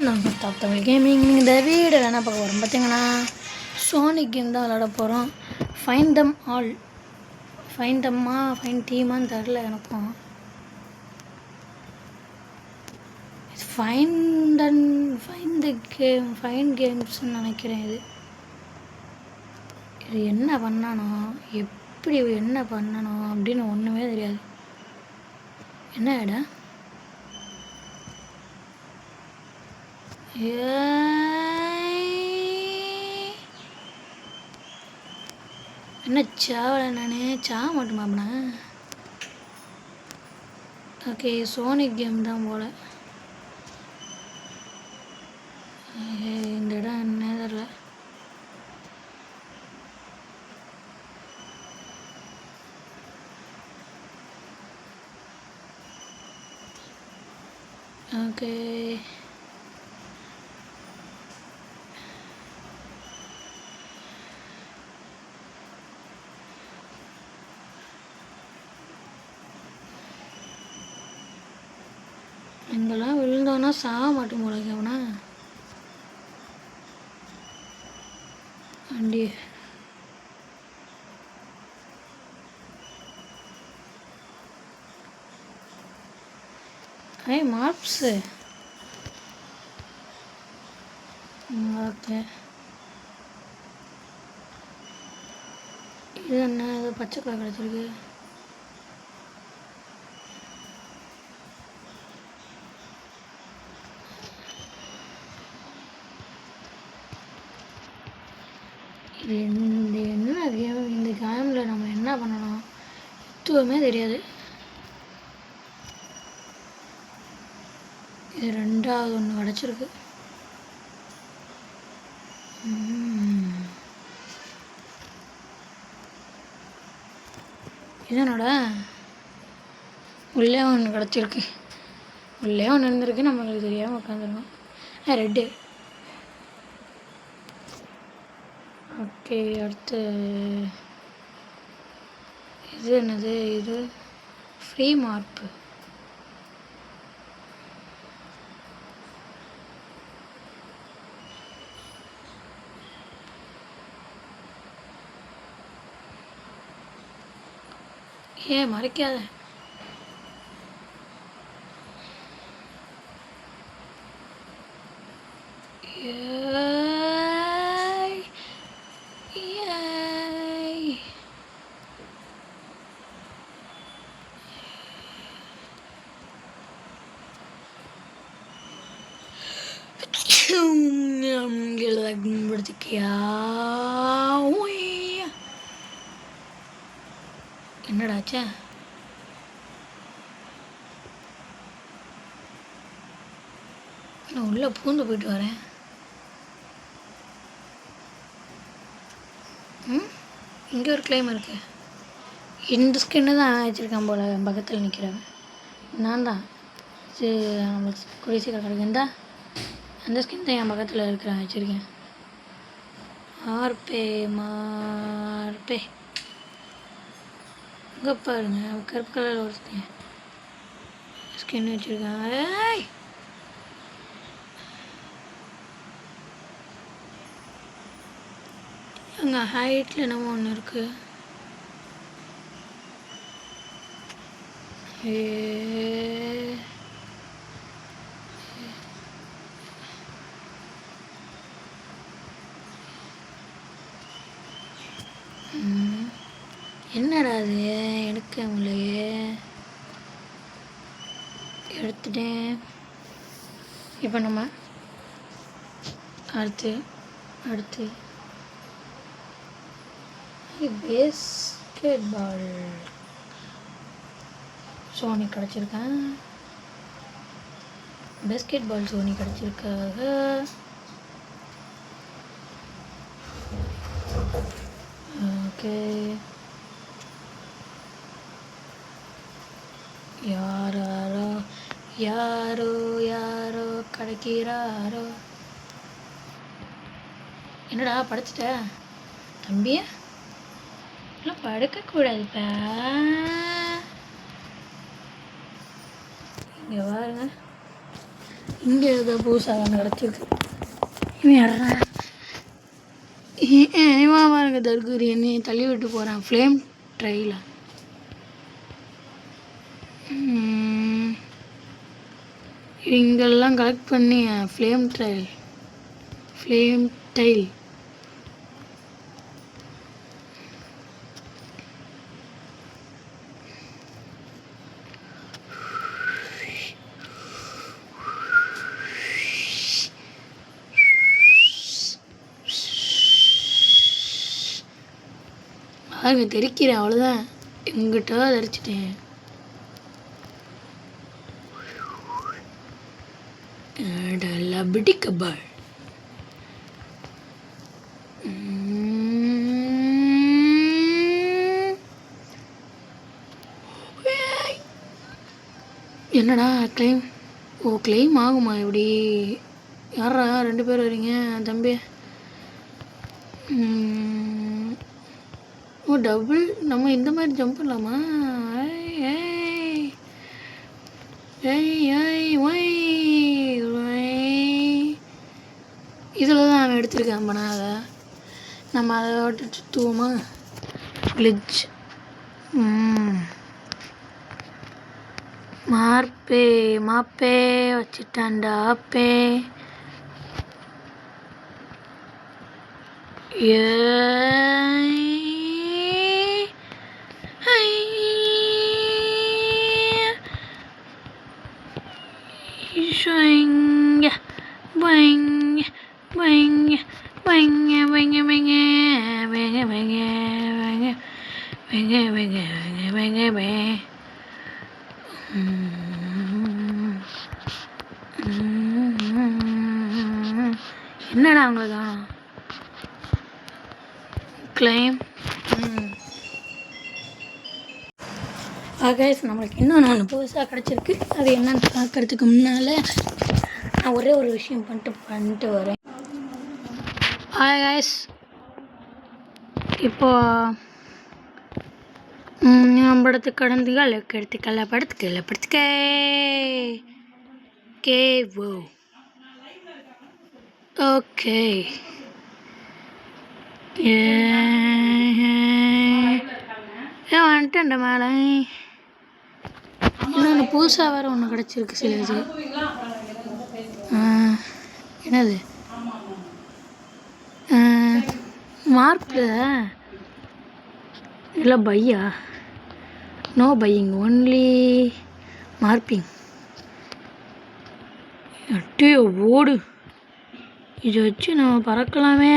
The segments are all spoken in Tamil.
நாங்கள் டாப் தமிழ் கேமிங் இந்த வீடியோவில் என்ன பார்க்க போகிறோம் பார்த்தீங்கன்னா சோனிக் கேம் தான் விளாட போகிறோம். ஃபைண்ட் தம் ஆல், ஃபைண்ட் தம்மா ஃபைண்ட் டீமான்னு தெரில எனக்கும். ஃபைண்ட் த கேம், ஃபைண்ட் கேம்ஸ்ன்னு நினைக்கிறேன். இது என்ன பண்ணணும், எப்படி என்ன பண்ணணும் அப்படின்னு ஒன்றுமே தெரியாது. என்ன இடம் என்ன சாவலை, நான் சாவ மாட்டோமாண்ணா. ஓகே, சோனிக் கேம் தான் போல. இந்த இடம் என்ன தெரில. ஓகே, இங்கெல்லாம் விழுந்தோன்னா சாக மாட்டோம் போல. அவனா வண்டி மார்க்ஸு. ஓகே, இது என்ன, இது பச்சை கலர் கிடச்சிருக்கு. இது என்ன கேம்? இந்த கேமில் நம்ம என்ன பண்ணணும் எதுவுமே தெரியாது. இது ரெண்டாவது ஒன்று கிடச்சிருக்கு. இதனோட உள்ளே ஒன்று கிடச்சிருக்கு. உள்ளே ஒன்று இருந்திருக்கு, நம்மளுக்கு தெரியாமல் உட்காந்துருக்கோம். ரெட்டு. ஓகே, அடுத்து இது என்னது? இது ஃப்ரீ மார்ப்பு. ஏன் மறைக்காத. என்னடாச்சா? நான் உள்ளே பூந்து போயிட்டு வரேன். இங்கே ஒரு கிளைம் இருக்கு. இந்த ஸ்கின்னு தான் வச்சுருக்கான் போல். என் பக்கத்தில் நிற்கிறவன் நான் தான். நம்மளுக்கு கூடிய சீக்கிரம் கிடைக்கும். இந்த அந்த ஸ்கின் தான் என் பக்கத்தில் இருக்கிறேன், வச்சுருக்கேன். மார்பே இங்கே பாருங்க, கருப்பு கலரில் ஒரு ஸ்கின் வச்சுருக்காங்க. அங்கே ஹைட்டில் என்னமோ ஒன்று இருக்குது. என்னடா அது? எடுக்க முடியலையே. எடுத்துட்டேன். இப்போ நம்ம அடுத்து பேஸ்கெட் பால் சோனி கிடச்சிருக்கேன். பேஸ்கெட் பால் சோனி கிடச்சிருக்காக. ஓகே, யாரோ கிடைக்கிறாரோ. என்னடா படைச்சிட்ட தம்பிய? எல்லாம் படுக்கக்கூடாதுப்பா. இங்கே பாருங்க, இங்கே ஏதோ புதுசாக ஒன்று கிடச்சிருக்கு. இவன் யாரா? இவன் பாருங்க தர்கூரி என்னையை தள்ளி விட்டு போகிறான். ஃப்ளேம் ட்ரையில் இங்கெல்லாம் கலெக்ட் பண்ணி ஃப்ளேம் டைல் பாருங்க தெரிக்கிறேன். அவ்வளோதான், எங்கிட்ட தெரிச்சிட்டேன். பிடிக்கபாள் என்னடா கிளைம்? ஓ கிளைம் ஆகுமா இப்படி? யாரா 2 பேர் வரீங்க தம்பி? ஓ டபுள். நம்ம இந்த மாதிரி ஜம்ப் பண்ணலாமா? இதில் தான் அவன் எடுத்திருக்கேன் பண்ணாத. நம்ம அதை விட்டு சுற்றுவோமா? கிளிச் மாப்பே வச்சுட்டான்டா ஆப்பே. என்னடா அவங்களுக்கு கிளைம்? கைஸ் நம்மளுக்கு இன்னொன்று ஒன்று புதுசாக கிடச்சிருக்கு. அது என்னன்னு பார்க்குறதுக்கு முன்னால் நான் ஒரே ஒரு விஷயம் பண்ணிட்டு வரேன். கைஸ் இப்போ படத்து கடந்துகள் எடுத்துக்கல படுத்துக்க கேவோ. ஓகே வந்துட்டேன் மேலே. இன்னொன்று புதுசாக வேறு ஒன்று கிடச்சிருக்கு. சில இது என்னது மார்க்கில் இல்லை பையா? No buying, only morphing. அட்டையோ ஓடு, இதை வச்சு நம்ம பறக்கலாமே.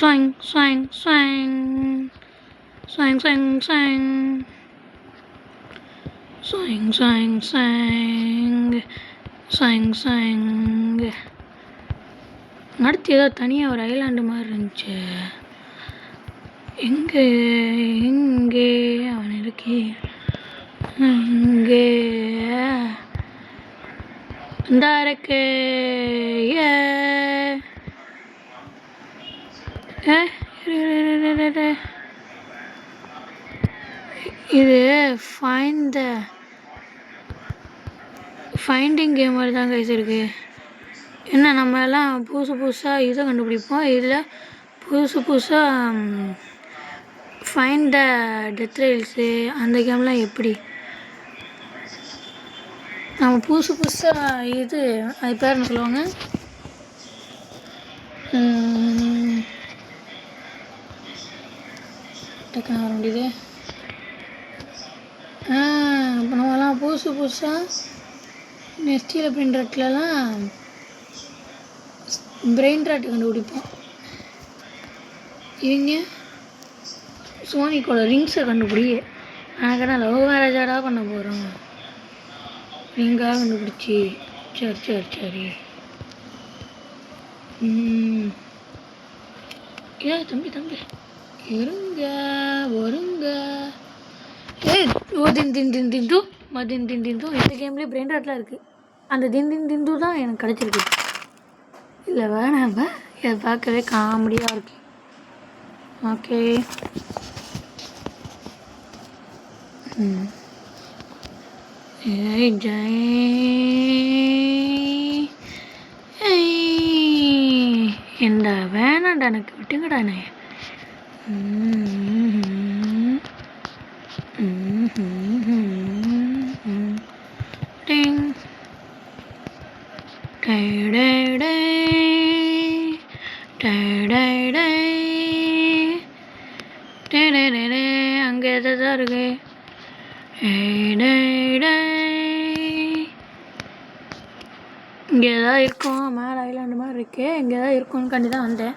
Swing, swing, swing, swing, swing, swing, swing, swing, swing, swing, swing. அடுத்து ஏதோ தனியாக ஒரு ஐலாண்டு மாதிரி இருந்துச்சு. எங்கே அவன் இருக்கே? இங்கே இந்த இருக்கு. இது ஃபைண்டிங் கேம் மாதிரி தான் கைஸ் இருக்குது. என்ன நம்ம எல்லாம் புதுசாக இதை கண்டுபிடிப்போம். இதில் புதுசாக ஃபைண்ட் த டெத் ரெயில்ஸு அந்த கேம்லாம் எப்படி நம்ம புதுசாக இது அது பேர் என்ன சொல்லுவாங்க? டக்குன்னு வர முடியுது. இப்போ நம்மலாம் புதுசாக நெஸ்டியில் பிரிண்டர்லாம் பிரெயின் ராட்டு கண்டுபிடிப்போம். இவங்க சோனிக்கோட ரிங்ஸை கண்டுபிடிக்க எனக்கு லவ் மேரேஜாடா பண்ண போகிறோம். ரிங்காக கண்டுபிடிச்சி சரி ஏ தம்பி இருங்க வருங்க. ஓ திண்டு இந்த கேம்லேயே பிரெயின் ராட்லாம் இருக்குது. அந்த திண்டு தான் எனக்கு கிடச்சிருக்கு. இல்லை வேணாம் இதை பார்க்கவே காமெடியாக இருக்கு. ஓகே. ஜெய் இந்த வேணாண்டா எனக்கு விட்டுங்கடானே. அங்கே எதாவது இருக்கு. இங்கே எதாவது இருக்கும். மேலே ஐலாண்டு மாதிரி இருக்கு. இங்கே எதாவது இருக்கும்னு கண்டி தான் வந்தேன்.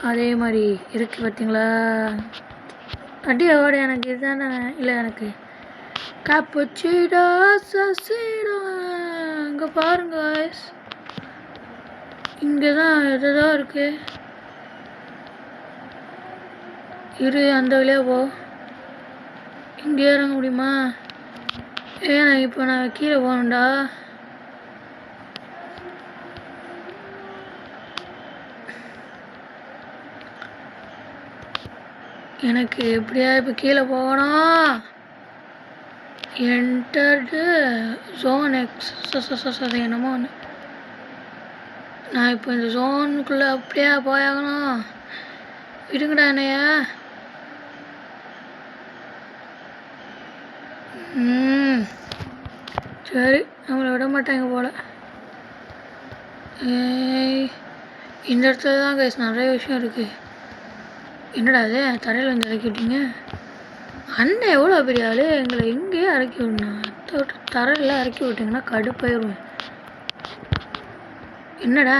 அதே மாதிரி இருக்குது பார்த்தீங்களா. அடியோட எனக்கு இதுதானே. இல்லை எனக்கு காப்புச்சிடோ சசிடோ. அங்கே பாருங்க, இங்கே தான் எதாவது இருக்கு. இரு, அந்த வழியாக போ. இங்கே இறங்க முடியுமா? ஏன்னா இப்போ நான் கீழே போகணுண்டா. எனக்கு எப்படியா இப்போ கீழே போகணும். என்டர்டு ஜோன் எக்ஸ் என்னமோ ஒன்று. நான் இப்போ இந்த ஜோனுக்குள்ளே அப்படியே போயாகணும். விடுங்கடா என்னையா. சரி, நம்மளை விட மாட்டாங்க போல். இந்த இடத்துல தான் கைஸ் நிறைய விஷயம் இருக்குது. என்னடா அது தரையில் வந்து இறக்கி விட்டீங்க. அண்ணன் எவ்வளோ பெரிய ஆள், எங்களை எங்கேயே இறக்கி விடணும். தரையில் இறக்கி விட்டிங்கன்னா கடுப்பாயிருவேன். என்னடா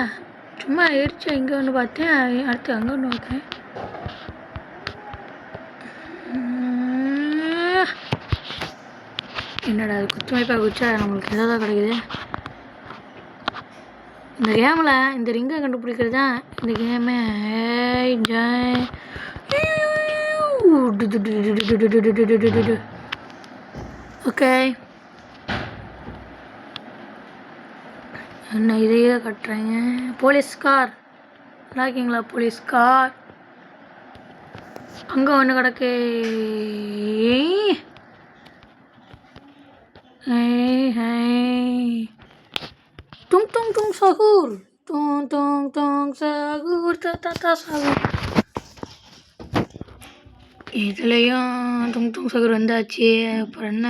சும்மா ஏறிச்சா இங்கே ஒன்று பார்த்தேன், அடுத்து அங்கே ஒன்று பார்க்குறேன். என்னடா அது குத்துமைப்பாக குச்சா நம்மளுக்கு எதாவது கிடைக்குது. இந்த கேமில் இந்த ரிங்கை கண்டுபிடிக்கிறது தான் இந்த கேமு. ஓகே, என்ன இதையே கட்டுறாங்க. போலீஸ் கார் இருக்கீங்களா? போலீஸ் கார் அங்கே ஒன்று கிடக்கு. tung tung tung sahur, tung tung tung sahur, tata sahur. இதுலையும் tung tung sahur வந்தாச்சு. அப்புறம் என்ன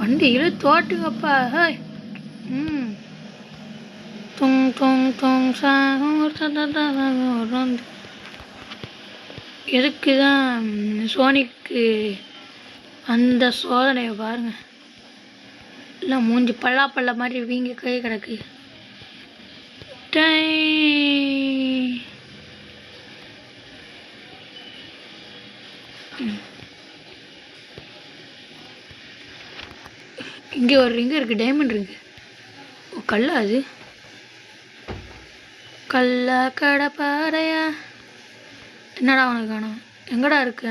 வண்டி இழுத்து ஓட்டுங்கப்பா. tung tung tung sahur, tata sahur. எதுக்கு தான் சோனிக்கு அந்த சோதனையை பாருங்க. இல்லை மூஞ்சி பல்லா மாதிரி வீங்கி கை கிடக்கு. இங்கே ஒரு ரிங்கு இருக்குது, டைமண்ட் ரிங்கு. ஓ கல்லா அது? கல்லா கடை பாறையா? என்னடா உனக்கு காணும்? எங்கடா இருக்க?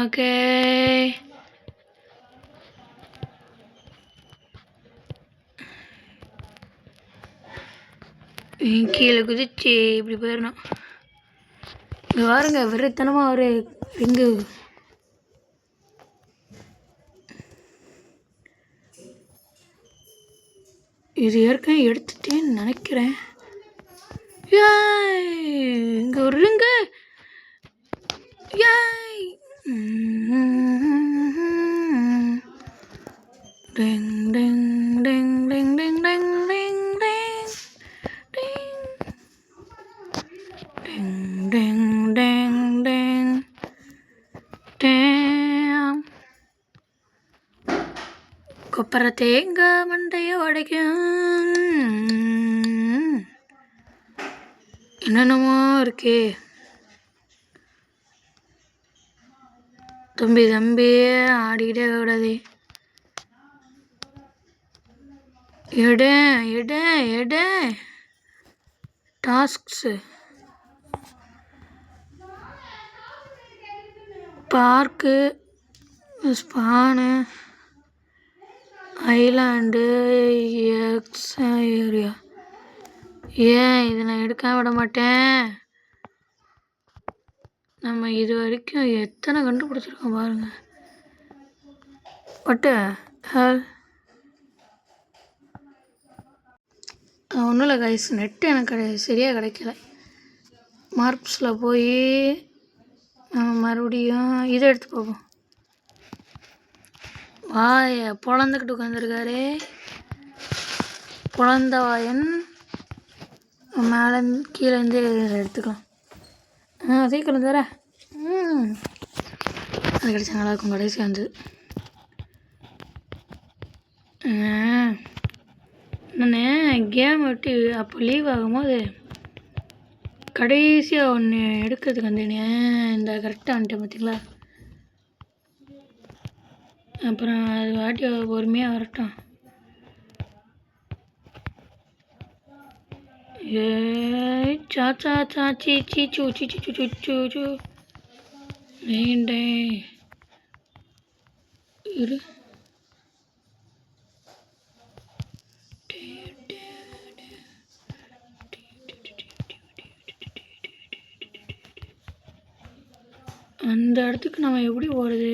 ஓகே, கீழே குதிச்சு இப்படி போயிடணும். இங்கே பாருங்க, வெறித்தனமாக ஒரு ரிங்கு. இது ஏற்கனவே எடுத்துட்டேன்னு நினைக்கிறேன். இங்கே ஒரு ring. Ding ding ding ding ding ding ding ding ding ding ding damn. கொப்பரை தேங்காய் மண்டையை உடைக்கும். என்னென்னமோ இருக்கே. தம்பி ஆடிக்கிட்டே கூடாது. எடு டாஸ்க்ஸு பார்க்கு, ஸ்பானு, ஐலாண்டு, எக்ஸ் ஏரியா. ஏன் இதை நான் எடுக்க விட மாட்டேன். நம்ம இது வரைக்கும் எத்தனை கண்டுபிடிச்சிருக்கோம் பாருங்க. பட்டு ஒன்றும் இல்லை கைஸ், நெட்டு எனக்கு சரியாக கிடைக்கல. மார்க்ஸில் போய் நம்ம மறுபடியும் இதை எடுத்து பார்ப்போம். வாயை பொழந்துக்கிட்டு உட்காந்துருக்காரு பொழந்த வாயன். மேலே கீழேருந்து எடுத்துக்கலாம். சீக்கிரம் தர அது கிடச்சா நல்லாயிருக்கும். கடைசி வந்தது. நான் கேம் விட்டு அப்போ லீவ் ஆகும்போது கடைசியாக ஒன்று எடுக்கிறதுக்கு வந்தேனே, இந்த கரெக்டாக வந்துட்டேன் பார்த்தீங்களா. அப்புறம் அது வாட்டி பொறுமையாக வரட்டும். சாச்சா சாச்சி சீச்சு சீச்சு சுச்சு சு நீண்டே இரு. அந்த இடத்துக்கு நம்ம எப்படி போகிறது?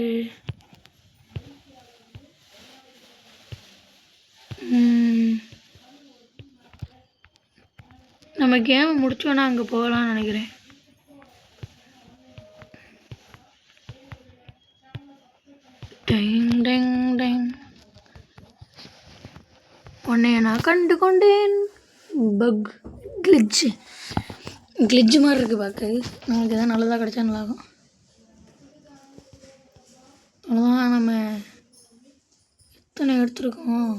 நம்ம கேம் முடிச்சோன்னா அங்கே போகலான்னு நினைக்கிறேன். உன்னை நான் கண்டு கொண்டேன். பக் கிளிட்ஜு மாதிரி இருக்குது பார்க்க. நமக்கு எதாவது நல்லதாக கிடச்சா நல்லாகும். அவ்வளோதான். நம்ம எத்தனை எடுத்துருக்கோம்?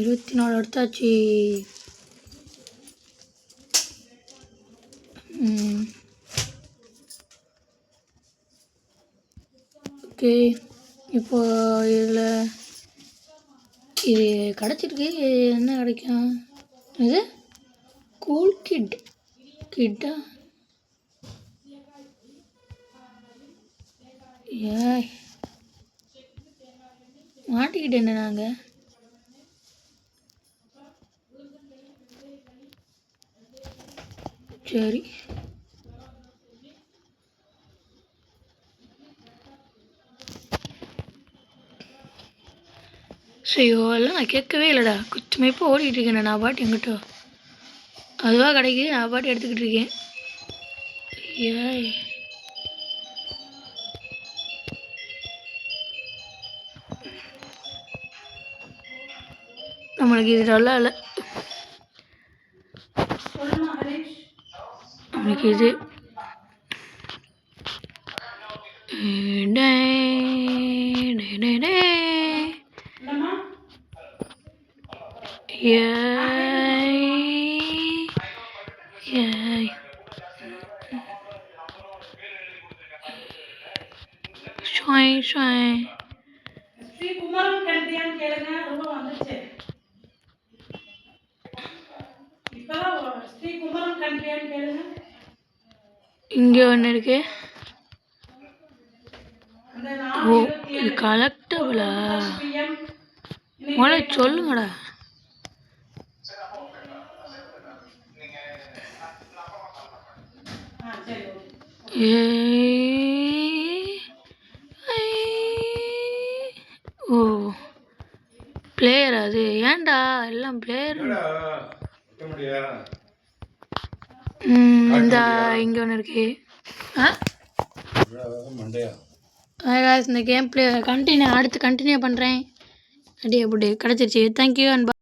24 எடுத்தாச்சு. ஓகே, இப்போ இதில் இது கிடச்சிருக்கு. என்ன கிடைக்கும்? இது கூல் கிட்டா? ஏய் மாட்டிக்கிட்டேன் நாங்கள். சரி, சரியோ எல்லாம் நான் கேட்கவே இல்லைடா. குச்சுமே இப்போ ஓடிக்கிட்டு இருக்கேன். நான் பாட்டு எங்கிட்ட அதுவாக கிடைக்கு, நான் பாட்டு எடுத்துக்கிட்டு இருக்கேன். ஏய் நம்மளுக்கு இது நல்லா இல்லை. நம்மளுக்கு இது இங்கே ஒன்று இருக்கு. ஓ, இது கலெக்டபிளா? முதல்ல சொல்லுங்கடா. ஓ, பிளேயர் அது. ஏன்டா எல்லாம் பிளேயர்? இந்த இங்கே ஒன்று இருக்கு. இந்த கேம் பிளே அடுத்து கண்டினியூ பண்ணுறேன். அப்படியே கிடச்சிருச்சு. Thank you and